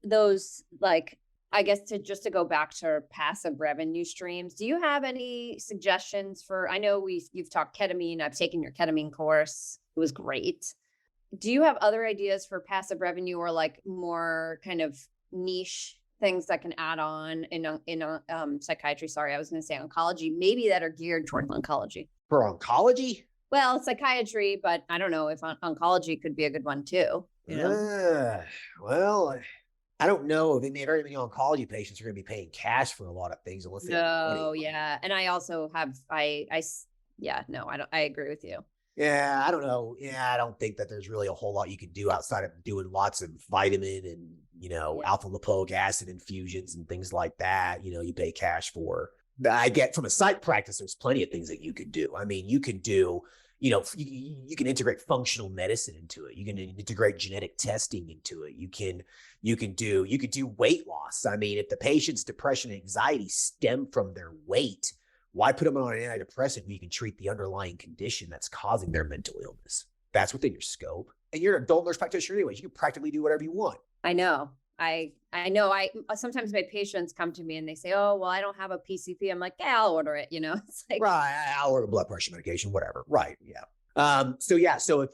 those, like, I guess to go back to passive revenue streams, do you have any suggestions for, I know you've talked ketamine. I've taken your ketamine course. It was great. Do you have other ideas for passive revenue or like more kind of niche things that can add on in psychiatry? Sorry, I was going to say oncology, maybe that are geared towards oncology. For oncology? Well, psychiatry, but I don't know if oncology could be a good one too. Well, I don't know if very many oncology patients are going to be paying cash for a lot of things unless they have money. Yeah. And I also have, I agree with you. Yeah, I don't know. Yeah, I don't think that there's really a whole lot you can do outside of doing lots of vitamin and, alpha lipoic acid infusions and things like that. You pay cash for. I get from a psych practice, there's plenty of things that you could do. I mean, you can do, you can integrate functional medicine into it. You can integrate genetic testing into it. You could do weight loss. I mean, if the patient's depression and anxiety stem from their weight, why put them on an antidepressant when you can treat the underlying condition that's causing their mental illness? That's within your scope. And you're an adult nurse practitioner anyways. You can practically do whatever you want. I know. I know. Sometimes my patients come to me and they say, "Oh, well, I don't have a PCP." I'm like, "Yeah, I'll order it." It's like, right. I'll order blood pressure medication, whatever. Right. Yeah. So if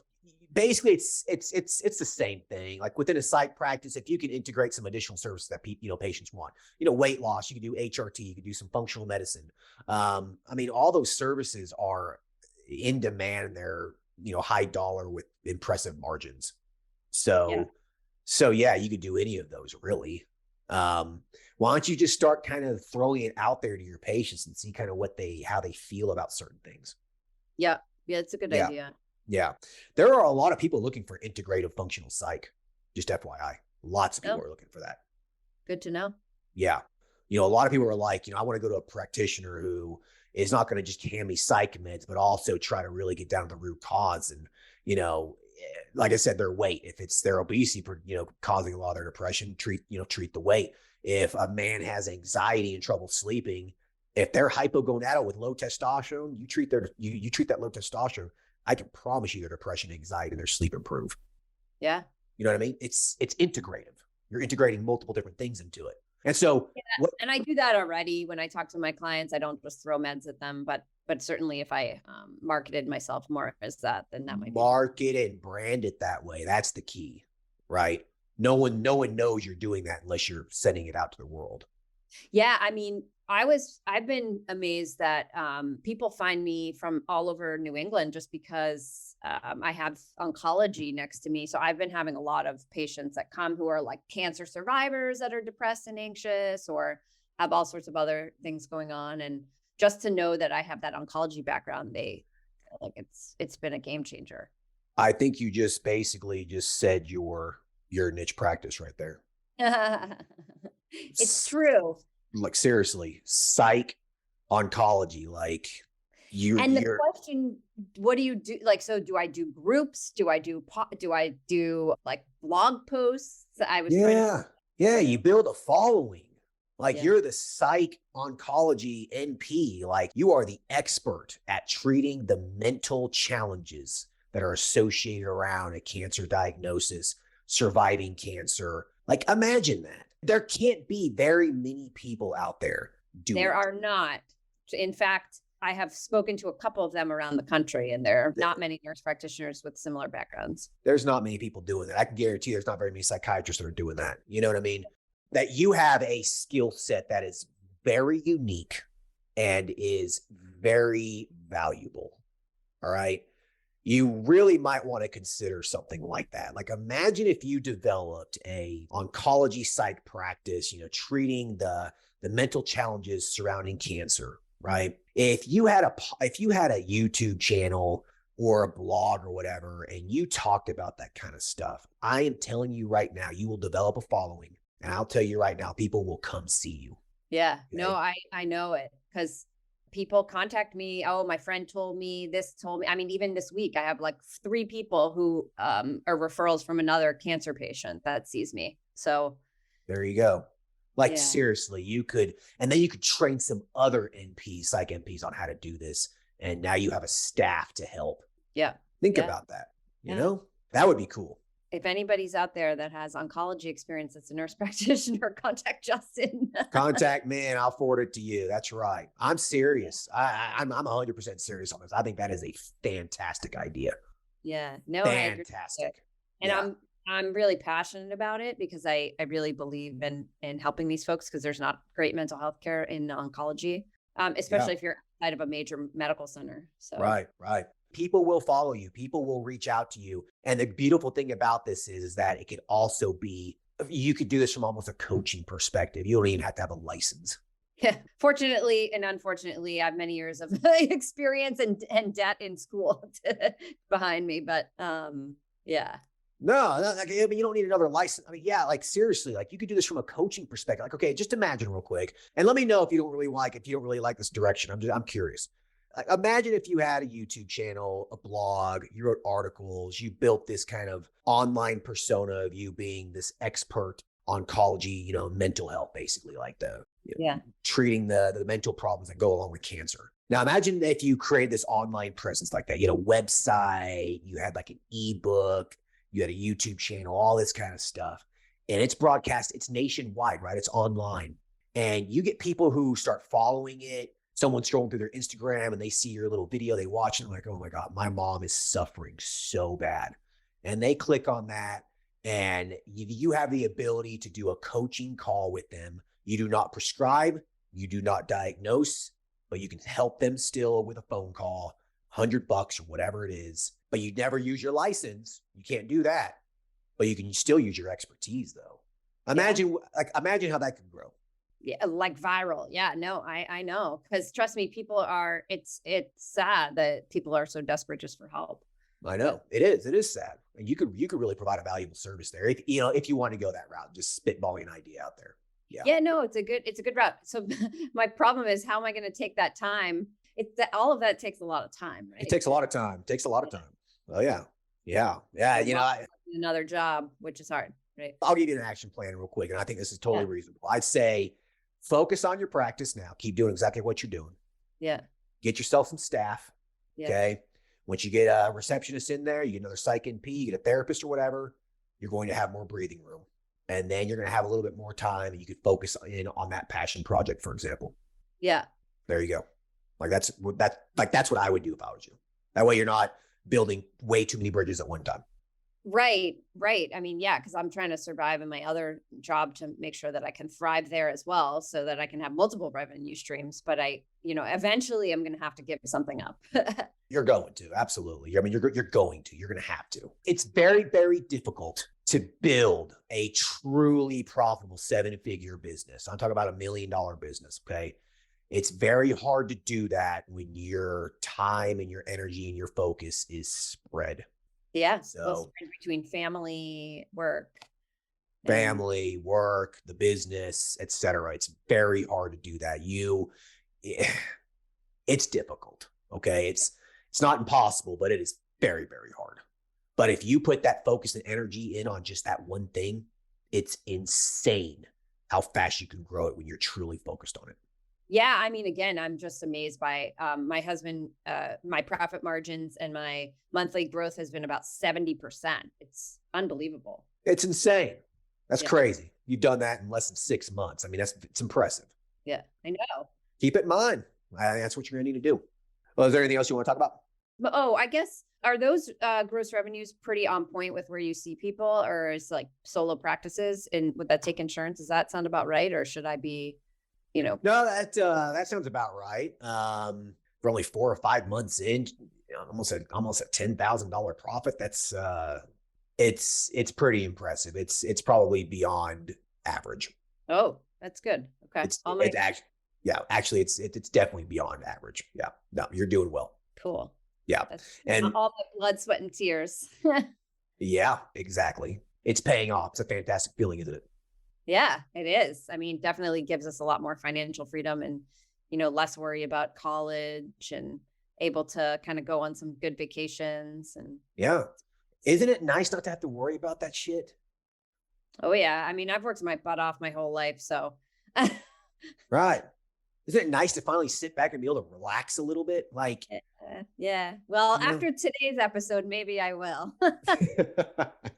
basically it's the same thing. Like within a psych practice, if you can integrate some additional services that patients want, weight loss, you can do HRT, you can do some functional medicine. I mean, all those services are in demand and they're high dollar with impressive margins. So yeah, you could do any of those really. Why don't you just start kind of throwing it out there to your patients and see kind of how they feel about certain things? Yeah. Yeah. It's a good idea. Yeah. There are a lot of people looking for integrative functional psych. Just FYI. Lots of people Oh, are looking for that. good to know. Yeah. A lot of people are like, I want to go to a practitioner who is not going to just hand me psych meds, but also try to really get down to the root cause. And, like I said, their weight, if it's their obesity, causing a lot of their depression, treat the weight. If a man has anxiety and trouble sleeping, if they're hypogonadal with low testosterone, you treat that low testosterone. I can promise you their depression, anxiety, and their sleep improve. Yeah. You know what I mean? It's integrative. You're integrating multiple different things into it. And so, and I do that already when I talk to my clients. I don't just throw meds at them, but certainly if I marketed myself more as that, then that might market and brand it that way. That's the key, right? No one knows you're doing that unless you're sending it out to the world. Yeah. I mean, I've been amazed that people find me from all over New England just because I have oncology next to me. So I've been having a lot of patients that come who are like cancer survivors that are depressed and anxious or have all sorts of other things going on. And just to know that I have that oncology background, they like it's been a game changer. I think you just basically just said your niche practice right there. It's true. Like seriously, psych, oncology, like and the question, what do you do? Like, so do I do groups? Do I do like blog posts? You build a following. Like you're the psych oncology NP. Like you are the expert at treating the mental challenges that are associated around a cancer diagnosis, surviving cancer. Like imagine that. There can't be very many people out there doing There are not. In fact, I have spoken to a couple of them around the country, and there are not many nurse practitioners with similar backgrounds. There's not many people doing that. I can guarantee there's not very many psychiatrists that are doing that. You know what I mean? That you have a skill set that is very unique and is very valuable. All right. You really might want to consider something like that. Like imagine if you developed a oncology psych practice, treating the mental challenges surrounding cancer, right? If you had a YouTube channel or a blog or whatever, and you talked about that kind of stuff, I am telling you right now, you will develop a following. And I'll tell you right now, people will come see you. Yeah, okay? No, I know it because people contact me. Oh, my friend told me this, told me. I mean, even this week, I have like 3 people who are referrals from another cancer patient that sees me. So there you go. Like seriously, you could train some other NPs, psych NPs on how to do this. And now you have a staff to help. Yeah. Think about that. You know, that would be cool. If anybody's out there that has oncology experience that's a nurse practitioner, contact Justin. Contact me and I'll forward it to you. That's right. I'm serious. I'm 100% serious on this. I think that is a fantastic idea. Yeah. No, fantastic. And I'm really passionate about it because I really believe in helping these folks because there's not great mental health care in oncology, especially if you're outside of a major medical center. So Right. People will follow you. People will reach out to you. And the beautiful thing about this is that it could also be, you could do this from almost a coaching perspective. You don't even have to have a license. Yeah. Fortunately and unfortunately, I have many years of experience and debt in school behind me. But yeah. No, you don't need another license. I mean, like seriously, like you could do this from a coaching perspective. Like, okay, just imagine real quick. And let me know if you don't really like this direction. I'm curious. Like, imagine if you had a YouTube channel, a blog, you wrote articles, you built this kind of online persona of you being this expert oncology, mental health, basically like treating the mental problems that go along with cancer. Now, imagine if you created this online presence like that, website, you had like an ebook, you had a YouTube channel, all this kind of stuff. And it's broadcast, it's nationwide, right? It's online. And you get people who start following it. Someone scrolling through their Instagram and they see your little video, they watch it and like, oh my God, my mom is suffering so bad. And they click on that and you have the ability to do a coaching call with them. You do not prescribe, you do not diagnose, but you can help them still with a phone call, $100 or whatever it is, but you never use your license. You can't do that, but you can still use your expertise though. Imagine how that could grow. Yeah, like viral. Yeah, no, I know. Because trust me, it's sad that people are so desperate just for help. I know it is. It is sad. And you could really provide a valuable service there. If you want to go that route, just spitballing an idea out there. Yeah. Yeah, no, it's a good route. So my problem is, how am I going to take that time? It's that all of that takes a lot of time, right? It takes a lot of time. Well, yeah. Another job, which is hard, right? I'll give you an action plan real quick. And I think this is totally reasonable. I'd say focus on your practice now. Keep doing exactly what you're doing. Yeah. Get yourself some staff. Yeah. Okay. Once you get a receptionist in there, you get another psych NP, you get a therapist or whatever, you're going to have more breathing room. And then you're going to have a little bit more time and you could focus in on that passion project, for example. Yeah. There you go. That's what I would do if I was you. That way you're not building way too many bridges at one time. Right. I mean, yeah, because I'm trying to survive in my other job to make sure that I can thrive there as well, so that I can have multiple revenue streams. But eventually I'm going to have to give something up. You're going to, absolutely. I mean, you're going to have to. It's very, very difficult to build a truly profitable 7-figure business. I'm talking about $1 million business. Okay. It's very hard to do that when your time and your energy and your focus is spread. Yeah. So between family, work, the business, etc. It's very hard to do that. It's difficult. Okay. It's not impossible, but it is very, very hard. But if you put that focus and energy in on just that one thing, it's insane how fast you can grow it when you're truly focused on it. Yeah. I mean, again, I'm just amazed by my husband, my profit margins and my monthly growth has been about 70%. It's unbelievable. It's insane. That's crazy. You've done that in less than 6 months. I mean, it's impressive. Yeah, I know. Keep it in mind. That's what you're going to need to do. Well, is there anything else you want to talk about? Oh, I guess, are those gross revenues pretty on point with where you see people, or is like solo practices, and would that take insurance? Does that sound about right? Or should I be, No, that sounds about right. For only 4 or 5 months in, almost a $10,000 profit. That's it's pretty impressive. It's probably beyond average. Oh, that's good. Okay. Actually, it's definitely beyond average. Yeah. No, you're doing well. Cool. Yeah. And all the blood, sweat, and tears. Yeah, exactly. It's paying off. It's a fantastic feeling, isn't it? Yeah, it is. I mean, definitely gives us a lot more financial freedom and, less worry about college and able to kind of go on some good vacations. And yeah. Isn't it nice not to have to worry about that shit? Oh yeah. I mean, I've worked my butt off my whole life. So. Right. Isn't it nice to finally sit back and be able to relax a little bit? Like, yeah. Well, after today's episode, maybe I will.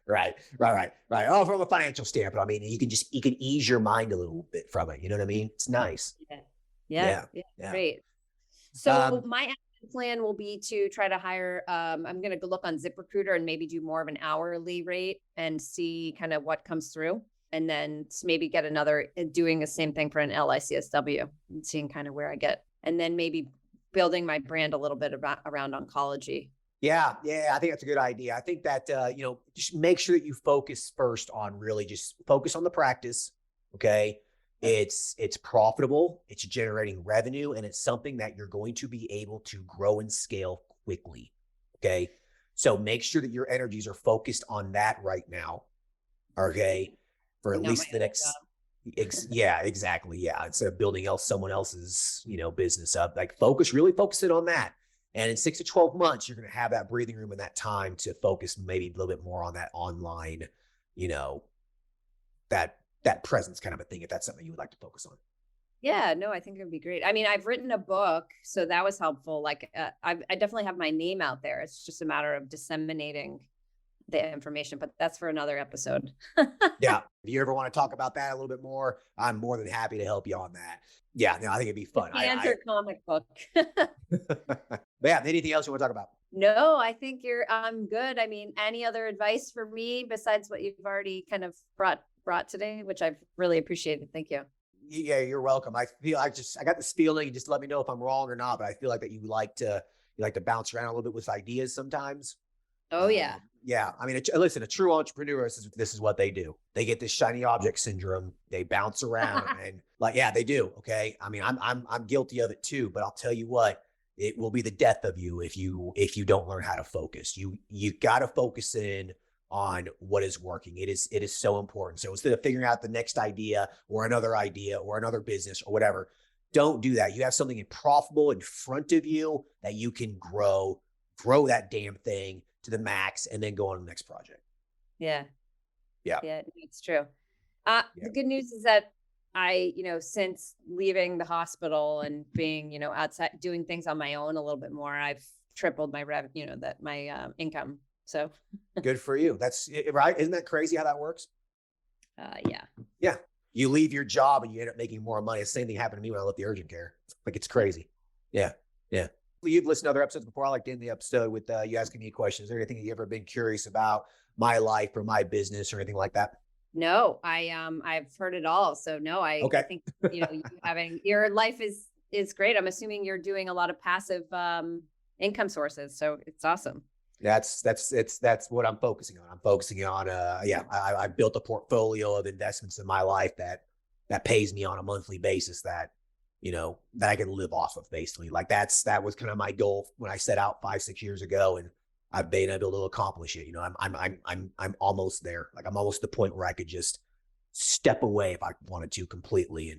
Right. Oh, from a financial standpoint, I mean, you can ease your mind a little bit from it. You know what I mean? It's nice. Yeah. Great. So my action plan will be to try to hire, I'm going to look on ZipRecruiter and maybe do more of an hourly rate and see kind of what comes through. And then maybe get doing the same thing for an LICSW and seeing kind of where I get. And then maybe building my brand a little bit around oncology. Yeah. I think that's a good idea. I think that, just make sure that you focus first on really just focus on the practice. Okay. It's profitable, it's generating revenue, and it's something that you're going to be able to grow and scale quickly. Okay. So make sure that your energies are focused on that right now. Okay. For at least the next, exactly. Yeah. Instead of building someone else's, business up, like really focus it on that. And in 6 to 12 months, you're going to have that breathing room and that time to focus maybe a little bit more on that online, that presence kind of a thing, if that's something you would like to focus on. Yeah, no, I think it would be great. I mean, I've written a book, so that was helpful. Like I definitely have my name out there. It's just a matter of disseminating the information, but that's for another episode. Yeah. If you ever want to talk about that a little bit more, I'm more than happy to help you on that. Yeah. No, I think it'd be fun. Answer comic book. But yeah. Anything else you want to talk about? No, I think I'm good. I mean, any other advice for me besides what you've already kind of brought today, which I've really appreciated. Thank you. Yeah, you're welcome. I got this feeling, you just let me know if I'm wrong or not, but I feel like that you like to bounce around a little bit with ideas sometimes. Oh yeah. Yeah. I mean, listen, a true entrepreneur, this is what they do. They get this shiny object syndrome. They bounce around and they do. Okay. I mean, I'm guilty of it too, but I'll tell you what, it will be the death of you if you don't learn how to focus. You got to focus in on what is working. It is so important. So instead of figuring out the next idea or another business or whatever, don't do that. You have something profitable in front of you that you can grow that damn thing to the max and then go on to the next project. Yeah. Yeah. Yeah, it's true. The good news is that I, since leaving the hospital and being, outside doing things on my own a little bit more, I've tripled my revenue, my income. So good for you. That's right. Isn't that crazy how that works? Yeah. Yeah. You leave your job and you end up making more money. The same thing happened to me when I left the urgent care. Like, it's crazy. Yeah. Yeah. You've listened to other episodes before. I like to end the episode with you asking me questions. Is there anything you've ever been curious about my life or my business or anything like that? No, I've heard it all. So no, I think, your life is great. I'm assuming you're doing a lot of passive income sources. So it's awesome. That's what I'm focusing on. I'm focusing on, I built a portfolio of investments in my life that pays me on a monthly basis that I can live off of, basically. Like, that was kind of my goal when I set out 5-6 years ago, and I've been able to accomplish it. I'm almost there. Like, I'm almost at the point where I could just step away if I wanted to completely,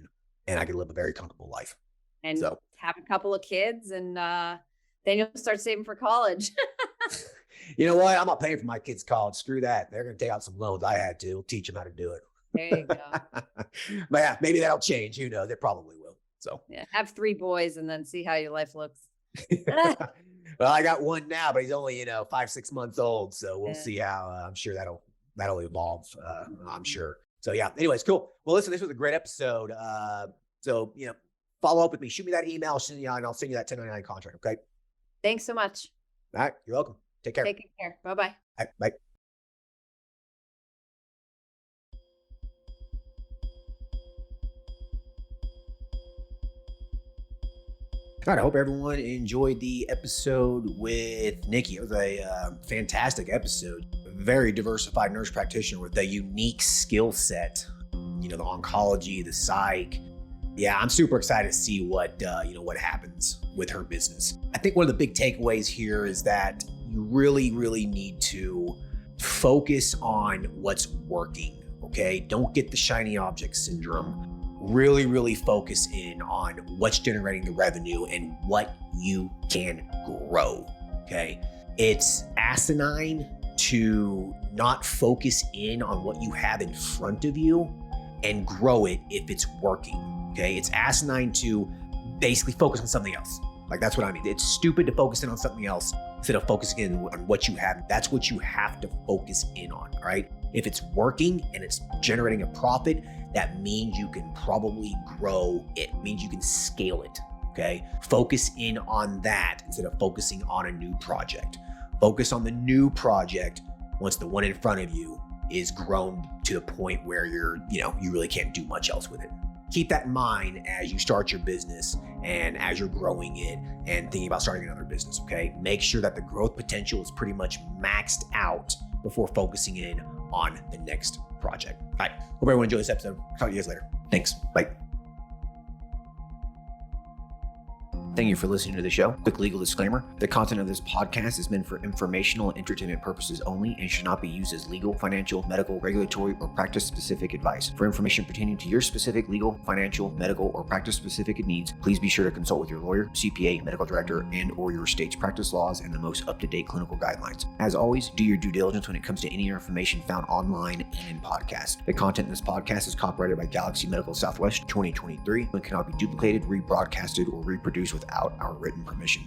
and I could live a very comfortable life. And have a couple of kids, and then you'll start saving for college. You know what? I'm not paying for my kids' college. Screw that. They're going to take out some loans. I had to teach them how to do it. There you go. But yeah, maybe that'll change. Who knows? It probably will. So yeah, have 3 boys and then see how your life looks. Well, I got one now, but he's only 5-6 months old. So we'll see how. I'm sure that'll evolve. I'm sure. So yeah. Anyways, cool. Well, listen, this was a great episode. So follow up with me. Shoot me that email, and I'll send you that 1099 contract. Okay. Thanks so much. All right. You're welcome. Take care. Take care. Bye-bye. All right, bye. All right, I hope everyone enjoyed the episode with Nicki. It was a fantastic episode. Very diversified nurse practitioner with a unique skill set. The oncology, the psych. Yeah, I'm super excited to see what happens with her business. I think one of the big takeaways here is that you really, really need to focus on what's working. Okay, don't get the shiny object syndrome. Really, really focus in on what's generating the revenue and what you can grow. Okay, it's asinine to not focus in on what you have in front of you and grow it if it's working. Okay, it's asinine to basically focus on something else. Like, that's what I mean. It's stupid to focus in on something else instead of focusing in on what you have. That's what you have to focus in on, all right? If it's working and it's generating a profit, that means you can probably grow it. It means you can scale it, okay? Focus in on that instead of focusing on a new project. Focus on the new project once the one in front of you is grown to the point where you really can't do much else with it. Keep that in mind as you start your business and as you're growing it and thinking about starting another business, okay? Make sure that the growth potential is pretty much maxed out before focusing in on the next project. All right, hope everyone enjoyed this episode. Talk to you guys later. Thanks, bye. Thank you for listening to the show. Quick legal disclaimer. The content of this podcast is meant for informational and entertainment purposes only and should not be used as legal, financial, medical, regulatory, or practice-specific advice. For information pertaining to your specific legal, financial, medical, or practice-specific needs, please be sure to consult with your lawyer, CPA, medical director, and/or your state's practice laws and the most up-to-date clinical guidelines. As always, do your due diligence when it comes to any information found online and in podcasts. The content in this podcast is copyrighted by Galaxy Medical Southwest 2023 and cannot be duplicated, rebroadcasted, or reproduced without our written permission.